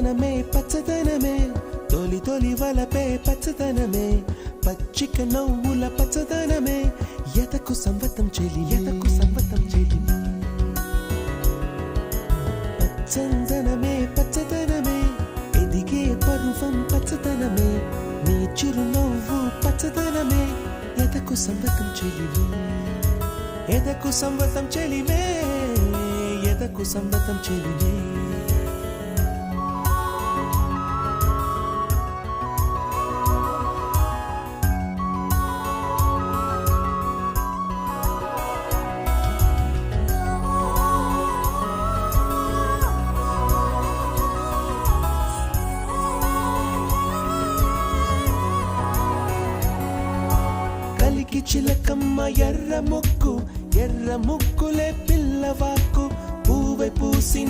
పచ్చదనమే పచ్చదనమే తొలి తొలి వలపే పచ్చదనమే పచ్చిక నవ్వుల పచ్చదనమే ఎదకు సంవతం చెలి పచ్చదనమే పచ్చదనమే ఎదిగే పరువం పచ్చదనమే నీ చిరునవ్వు పచ్చదనమే ఎదకు సంవతం చెలివే ఎదకు సంవతం చెలివే ఎదకు సంవతం చెలివే కలికి చిలకమ్మ ఎర్ర ముక్కులే పిల్లవాకు పూవై పూసిన